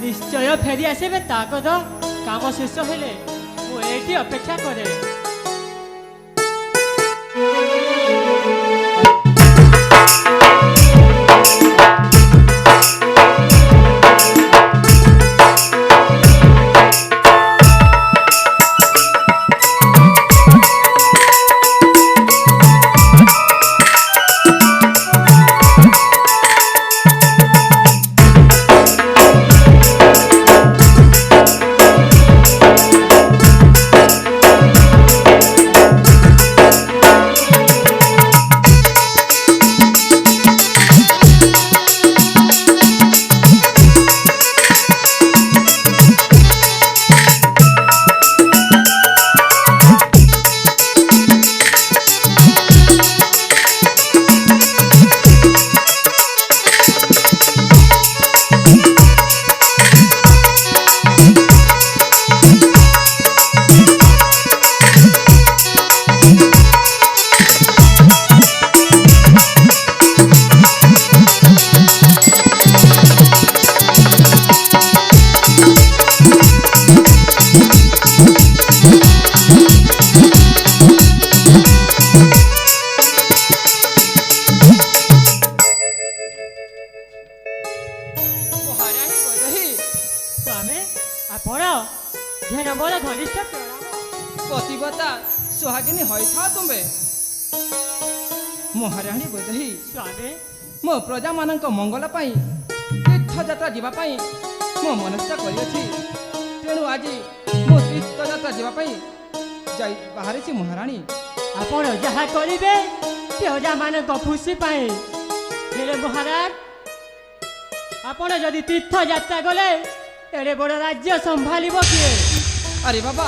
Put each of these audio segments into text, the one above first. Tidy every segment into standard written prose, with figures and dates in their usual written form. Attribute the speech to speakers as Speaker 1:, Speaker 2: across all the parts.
Speaker 1: निश्चय फेरी आसबे ताकद काम शेष हेले मु एठी अपेक्षा करे।
Speaker 2: पतिव्रता सुहागिनी होइथा तुम्बे महाराणी बदही
Speaker 1: स्वामी
Speaker 2: मो प्रजा मानक मंगल पाई तीर्थ यात्रा जीवा पाई मो मनस्थ करियछि तेणु आज मो तीर्थ यात्रा जीवा पाई जाई बाहरिछि महाराणी।
Speaker 1: आपण जहा करिबे प्रजा मानक खुशी पाए हेले महाराज आपण जदि तीर्थ यात्रा गले एडे बड़ राज्य संभालिबो किए?
Speaker 2: अरे बाबा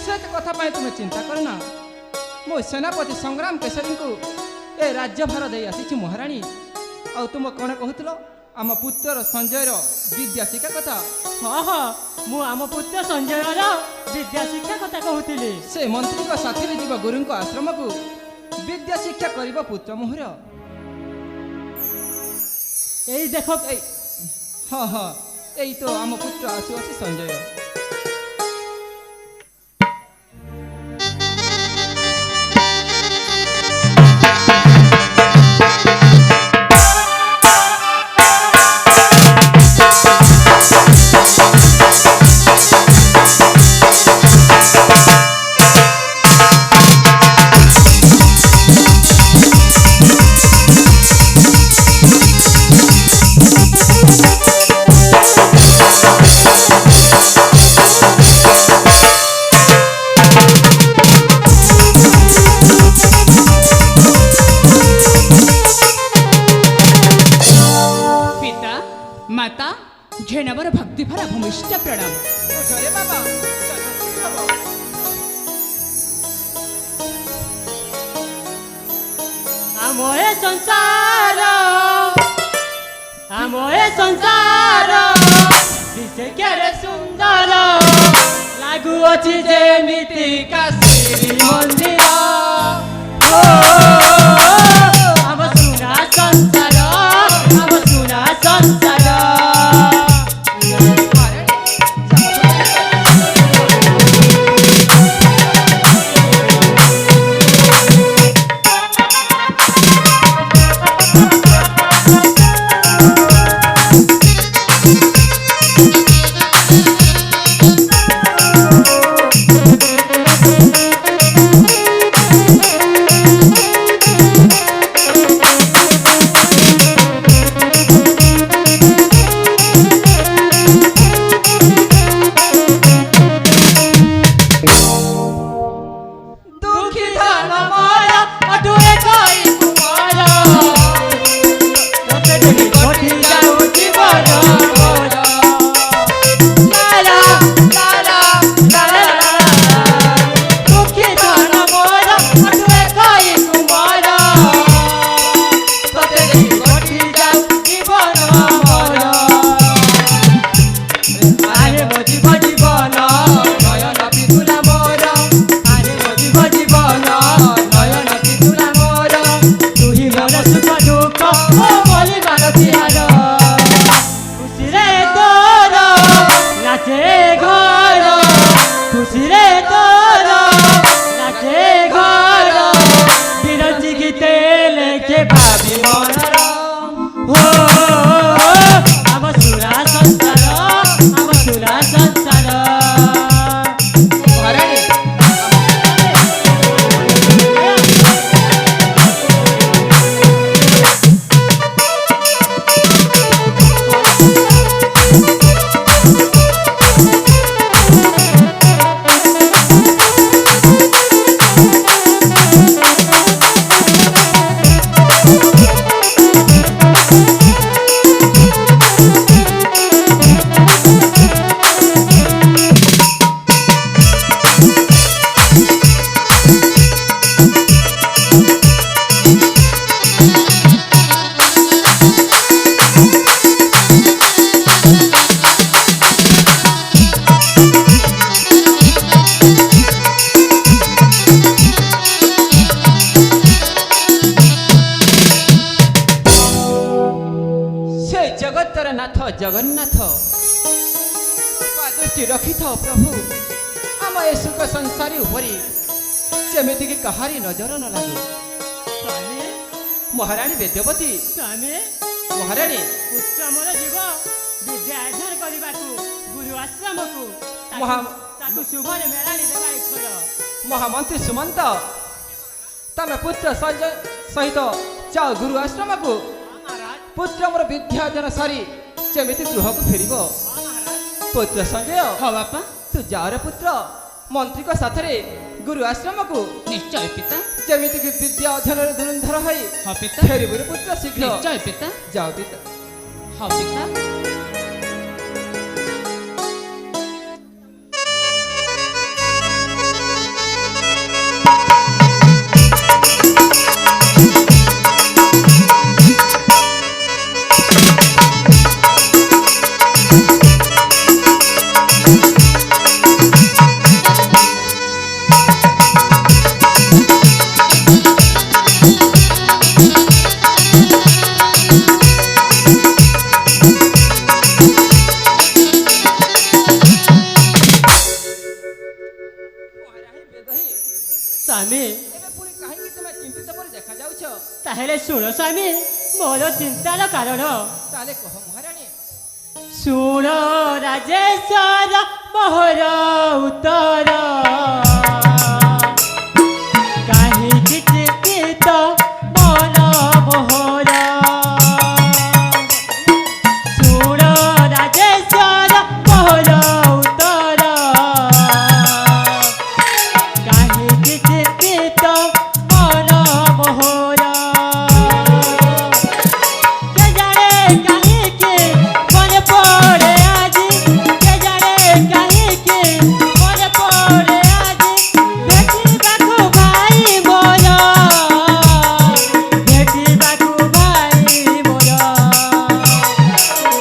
Speaker 2: से कथा पाई तुम चिंता करना मो सेनापति संग्राम केसरी को ए राज्य भार दे आसी महाराणी। आ तुम कौन कहूल आम पुत्र संजयर विद्या शिक्षा कथा?
Speaker 1: हाँ हाँ मु आम पुत्र संजयर विद्या शिक्षा कथा कहूली।
Speaker 2: से मंत्री को साथी रे जीव गुरु को आश्रम को विद्या शिक्षा करिबो पुत्र मोहर।
Speaker 1: यही देख
Speaker 2: हाँ हाँ यही तो आम पुत्र आसु आसी संजय।
Speaker 3: माता झेणवर भक्तिभरा भूमिष्ठ प्रणाम।
Speaker 2: अरे बाबा
Speaker 1: आमोए संसार दिसे केरे सुंदर लागू अछि जेमिति काशी मंदिर। आम सुना संसार आम सुना संसार।
Speaker 2: ଜଗତର ନାଥ ଜଗନ୍ନାଥ କୃପା ଦୃଷ୍ଟି ରଖିଥାଅ ପ୍ରଭୁ ଆମ ଏ ସୁଖ ସଂସାରୀ ଉପରେ ଯେମିତିକି କାହାରି ନଜର ନ ଲାଗେ।
Speaker 1: ସ୍ୱାମୀ
Speaker 2: ମହାରାଣୀ ବେଦ୍ୟବତୀ
Speaker 1: ସ୍ୱାମୀ
Speaker 2: ମହାରାଣୀ
Speaker 1: ପୁତ୍ର ମୋର ଯିବ ବିଦ୍ୟା ଅଧ୍ୟୟନ କରିବାକୁ ଗୁରୁ ଆଶ୍ରମକୁ ତାକୁ ଶୁଭରେ ମେଳାଣି ଦେବା ଇଚ୍ଛର।
Speaker 2: ମହାମନ୍ତ୍ରୀ ସୁମନ୍ତ ତମେ ପୁତ୍ର ସହିତ ଯାଅ ଗୁରୁ ଆଶ୍ରମକୁ। ପୁତ୍ର ମୋର ବିଦ୍ୟା ଅଧ୍ୟୟନ ସାରି ଯେମିତି ଗୃହକୁ ଫେରିବ। ପୁତ୍ର ସଞ୍ଜୟ
Speaker 3: ହଁ ବାପା
Speaker 2: ତୁ ଯାଅରେ ପୁତ୍ର ମନ୍ତ୍ରୀଙ୍କ ସାଥରେ ଗୁରୁ ଆଶ୍ରମକୁ
Speaker 3: ନିଶ୍ଚୟ ପିତା
Speaker 2: ଯେମିତିକି ବିଦ୍ୟା ଅଧ୍ୟୟନରେ ଧୁରନ୍ଧର ହୋଇ
Speaker 3: ହଁ ପିତା
Speaker 2: ଫେରିବୁରେ ପୁତ୍ର ଶୀଘ୍ର
Speaker 3: ନିଶ୍ଚୟ ପିତା
Speaker 2: ଯାଅ ପିତା।
Speaker 3: ହଁ ପିତା
Speaker 1: ସ୍ୱାମୀ
Speaker 2: ଏବେ ପୁଣି କାହିଁକି ତମେ ଚିନ୍ତିତ ପରି ଦେଖାଯାଉଛ?
Speaker 1: ତାହେଲେ ଶୁଣ ସ୍ୱାମୀ ମୋର ଚିନ୍ତାର କାରଣ।
Speaker 2: ତାହେଲେ କହ ମହାରାଣୀ।
Speaker 1: ଶୁଣ ରାଜେଶ୍ୱର ମୋହର ଉତ୍ତର କାହିଁକି ଚିନ୍ତିତ ମନ ମୋହର। ଶୁଣ ରାଜେଶ୍ୱର ମୋହର ଉତ୍ତର କାହିଁକି ଚିନ୍ତିତ ମନ ମୋହର। କେଜାଣେ କାହିଁକି ମନେ ପଡ଼େ ଆଜି କେଜାଣେ କାହିଁକି ମନେ ପଡ଼େ ଆଜି ଭେଟିବାକୁ ଭାଇ ମୋର ଭେଟିବାକୁ ଭାଇ ମୋର।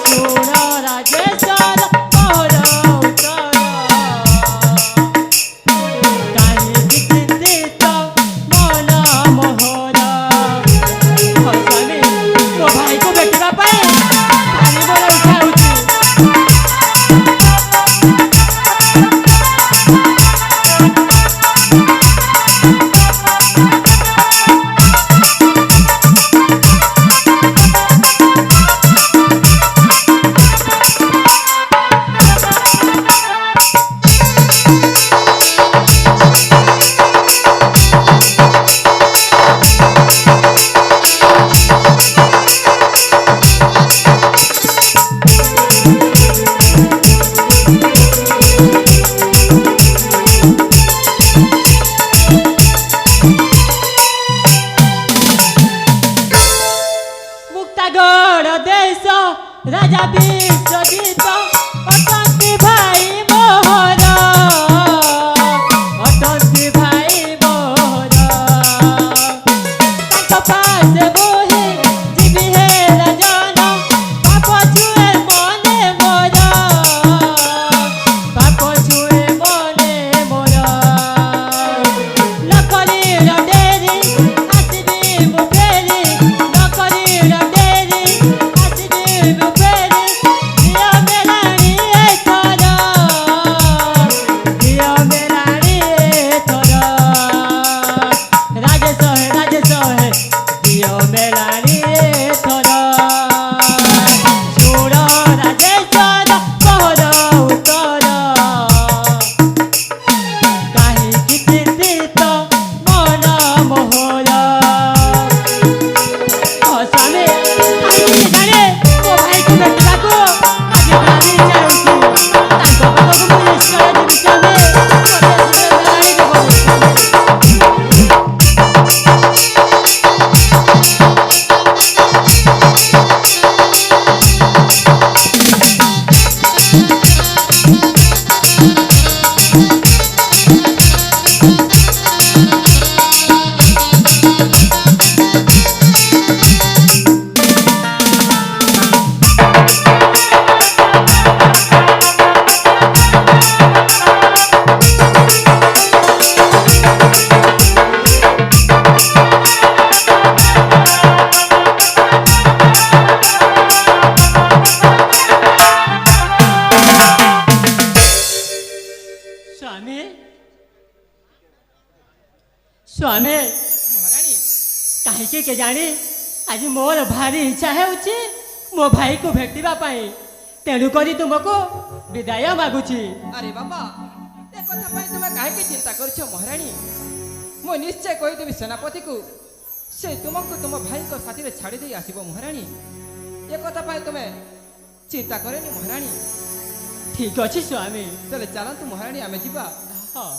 Speaker 1: ଶୁଣ ରାଜେଶ୍ୱର ମୋର ଉତ୍ତର କାହିଁକି ଚିନ୍ତିତ ମନ ମୋହର। ହଁ ସ୍ୱାମୀ ମୋ ଭାଇକୁ ଭେଟିବା ପାଇଁ ଭାରି ମୋର ଇଚ୍ଛା ହେଉଛି। ମୁକ୍ତାଗଡ଼ ଦେଶ ରାଜା ବିଶ୍ୱଜିତ ଅଟନ୍ତି ଭାଇ ମୋହର ଅଟନ୍ତି ଭାଇ ମୋହର। ତାଙ୍କ ପାଶେ ବୋହି ଯିବି ହେ ରାଜନ ପାପ ଛୁଏ ମନେ ମୋର ପାପ ଛୁଏ ମନେ ମୋର। ନକରିର ଡେରି ଆସିବି ମୁଁ ଫେରି ନକରିର ଡେରି ଆସିବି ମୁଁ ଫେରି ସ୍ୱାମୀ
Speaker 2: ମହାରାଣୀ
Speaker 1: କାହିଁକି କେଜାଣି ଆଜି ମୋର ଭାରି ଇଚ୍ଛା ହେଉଛି ମୋ ଭାଇକୁ ଭେଟିବା ପାଇଁ, ତେଣୁକରି ତୁମକୁ ବିଦାୟ ମାଗୁଛି।
Speaker 2: ଆରେ ବାବା, ଏ କଥା ପାଇଁ ତୁମେ କାହିଁକି ଚିନ୍ତା କରୁଛ ମହାରାଣୀ? ମୁଁ ନିଶ୍ଚୟ କହିଦେବି ସେନାପତିକୁ, ସେ ତୁମକୁ ତୁମ ଭାଇଙ୍କ ସାଥିରେ ଛାଡ଼ି ଦେଇ ଆସିବ ମହାରାଣୀ। ଏ କଥା ପାଇଁ ତୁମେ ଚିନ୍ତା କରେନି ମହାରାଣୀ।
Speaker 1: ଠିକ ଅଛି ସ୍ୱାମୀ।
Speaker 2: ତାହେଲେ ଚାଲନ୍ତୁ ମହାରାଣୀ, ଆମେ ଯିବା।
Speaker 1: ହଁ।